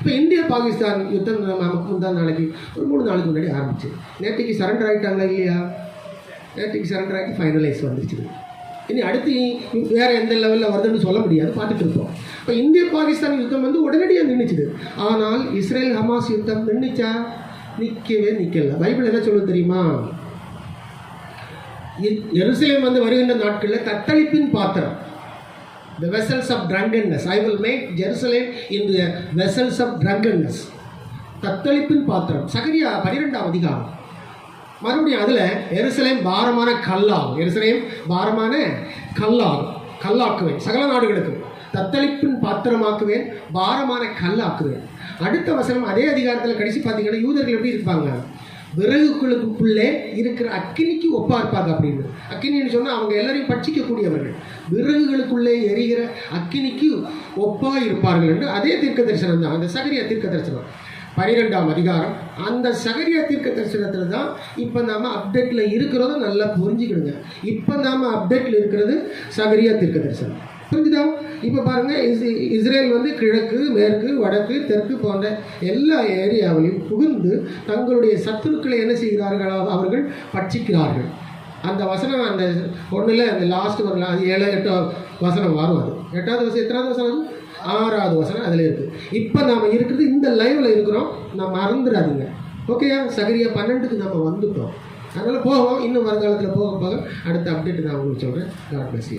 இப்போ இந்தியா பாகிஸ்தான் யுத்தம் நமக்கு முந்தா நாளைக்கு ஒரு 3 நாளுக்கு முன்னாடி ஆரம்பிச்சு. நேற்றுக்கு சரண்டர் ஆகிட்டாங்களா இல்லையா? நேற்றுக்கு சரண்டர் ஆகி ஃபைனலைஸ் வந்துருச்சு. இனி அடுத்து வேறு எந்த லெவலில் வருதுன்னு சொல்ல முடியாது, பார்த்துட்டு இருப்போம். இப்போ இந்திய பாகிஸ்தான் யுத்தம் வந்து உடனடியாக நின்றுச்சுது. ஆனால் இஸ்ரேல் ஹமாஸ் யுத்தம் நின்றுச்சா? நிற்கவே நிற்கல. பைபிள் என்ன சொல்லுது தெரியுமா? எருசலேம் வந்து வருகின்ற நாட்களில் தத்தளிப்பின் பாத்திரம், the vessels of drunkenness. I will make Jerusalem into the vessels of drunkenness. தத்தளிப்பின் பாத்திரம். சகரியா 12ஆம் அதிகாரம். மறுபடியும் அதில் எருசலேம் பாரமான கல்லாகும், எருசலேம் பாரமான கல்லாக்குவேன், சகல நாடுகளுக்கும் தத்தளிப்பின் பாத்திரமாக்குவேன், பாரமான கல்லாக்குவேன். அடுத்த வசனம் அதே அதிகாரத்தில் கடைசி பார்த்தீங்கன்னா யூதர்கள் எப்படி இருப்பாங்க? விறகுகளுக்குள்ளே இருக்கிற அக்கினிக்கு ஒப்பா இருப்பாங்க அப்படின்னு. அக்கினின்னு சொன்னால் அவங்க எல்லாரையும் பட்சிக்கக்கூடியவர்கள். விறகுகளுக்குள்ளே எரிகிற அக்கினிக்கு ஒப்பா இருப்பார்கள் என்று அதே தீர்க்க தரிசனம் தான், அந்த சகரியா தீர்க்க தரிசனம் 12ஆம் அதிகாரம். அந்த சகரியா தீர்க்க தரிசனத்தில் தான் இப்போ நாம் அப்டேட்டில் இருக்கிறத நல்லா புரிஞ்சுக்கிடுங்க. இப்போ நாம் அப்டேட்டில் இருக்கிறது சகரியா தீர்க்க தரிசனம். புரிஞ்சுதா? இப்போ பாருங்கள், இஸ்ரேல் வந்து கிழக்கு, மேற்கு, வடக்கு, தெற்கு போன்ற எல்லா ஏரியாவிலையும் புகுந்து தங்களுடைய சத்துருக்களை என்ன செய்கிறார்களோ அவர்கள் பட்சிக்கிறார்கள். அந்த வசனம் அந்த ஒன்றில் அந்த லாஸ்ட் வரலாம், அது 7, 8 வசனம் வரும். அது 8வது வசனம், எத்தனாவது வசனம்? 6வது வசனம் அதில் இருக்குது. இப்போ நாம் இருக்கிறது இந்த லைவில் இருக்கிறோம், நம்ம மறந்துடாதீங்க. ஓகேயா? சகரியா 12க்கு நம்ம வந்துட்டோம். அதனால் போவோம், இன்னும் வருங்காலத்தில் போக அடுத்த அப்டேட் நான் உங்களுக்கு சொல்கிறேன். God bless you.